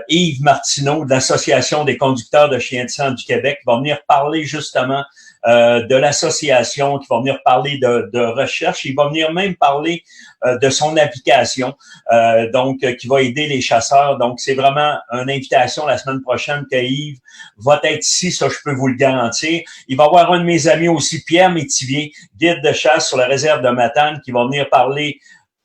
Yves Martineau de l'Association des conducteurs de chiens de sang du Québec qui va venir parler justement de l'association, qui va venir parler de recherche. Il va venir même parler de son application, donc qui va aider les chasseurs. Donc, c'est vraiment une invitation la semaine prochaine que Yves va être ici, ça je peux vous le garantir. Il va y avoir un de mes amis aussi, Pierre Métivier, guide de chasse sur la réserve de Matane, qui va venir parler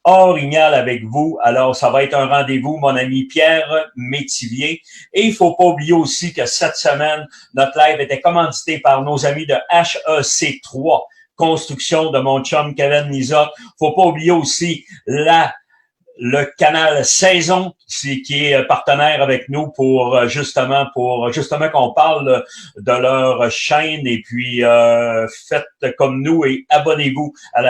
orignal avec vous. Alors, ça va être un rendez-vous, mon ami Pierre Métivier. Et il faut pas oublier aussi que cette semaine, notre live était commandité par nos amis de HEC3, Construction de mon chum Kevin Lizotte. Faut pas oublier aussi le canal Saison, qui est partenaire avec nous pour justement qu'on parle de leur chaîne. Et puis, faites comme nous et abonnez-vous à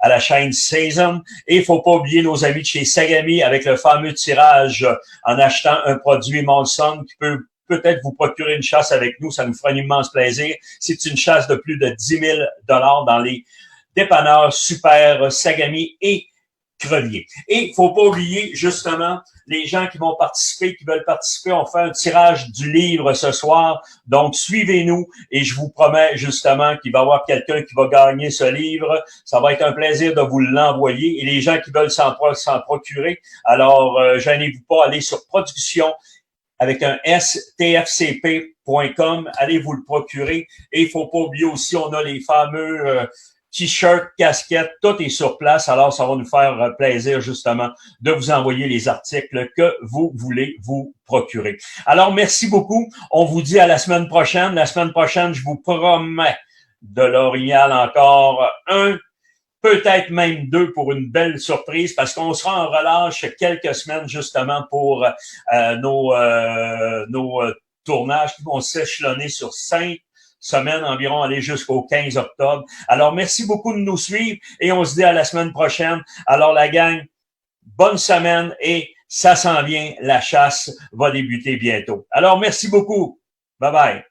la chaîne Saison. Et il faut pas oublier nos amis de chez Sagami avec le fameux tirage en achetant un produit Molson qui peut peut-être vous procurer une chasse avec nous. Ça nous fera un immense plaisir. C'est une chasse de plus de 10 000 $ dans les dépanneurs Super, Sagami et Crevier. Et il faut pas oublier, justement, les gens qui vont participer, qui veulent participer, on fait un tirage du livre ce soir. Donc, suivez-nous et je vous promets, justement, qu'il va y avoir quelqu'un qui va gagner ce livre. Ça va être un plaisir de vous l'envoyer. Et les gens qui veulent s'en procurer, alors, gênez-vous pas, allez sur production avec un stfcp.com. Allez vous le procurer. Et il faut pas oublier aussi, on a les fameux T-shirt, casquette, tout est sur place. Alors, ça va nous faire plaisir, justement, de vous envoyer les articles que vous voulez vous procurer. Alors, merci beaucoup. On vous dit à la semaine prochaine. La semaine prochaine, je vous promets de l'orignal encore un, peut-être même deux pour une belle surprise parce qu'on sera en relâche quelques semaines, justement, pour nos tournages qui vont s'échelonner sur 5 semaine environ, aller jusqu'au 15 octobre. Alors, merci beaucoup de nous suivre et on se dit à la semaine prochaine. Alors, la gang, bonne semaine et ça s'en vient. La chasse va débuter bientôt. Alors, merci beaucoup. Bye-bye.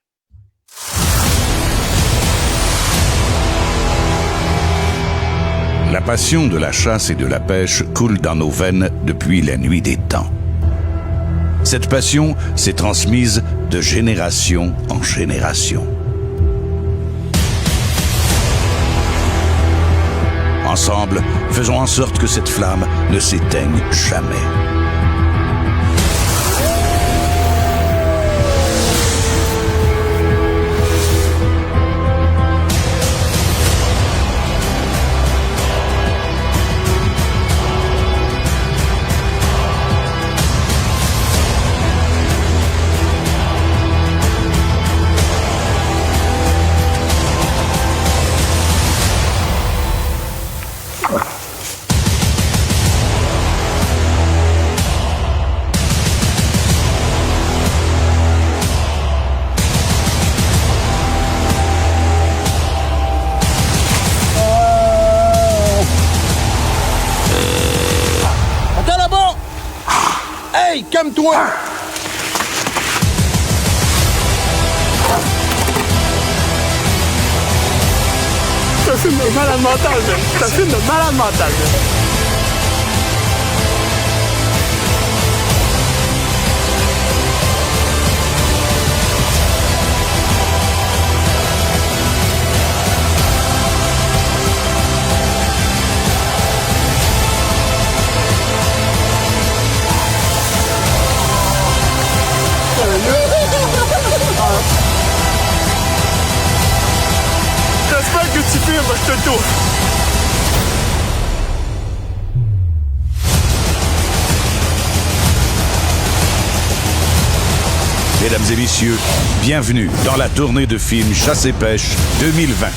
La passion de la chasse et de la pêche coule dans nos veines depuis la nuit des temps. Cette passion s'est transmise de génération en génération. Ensemble, faisons en sorte que cette flamme ne s'éteigne jamais. Calme-toi! C'est un film de malade mental, c'est un film de malade mental. de toi. Mesdames et messieurs, bienvenue dans la tournée de films Chasse et Pêche 2020.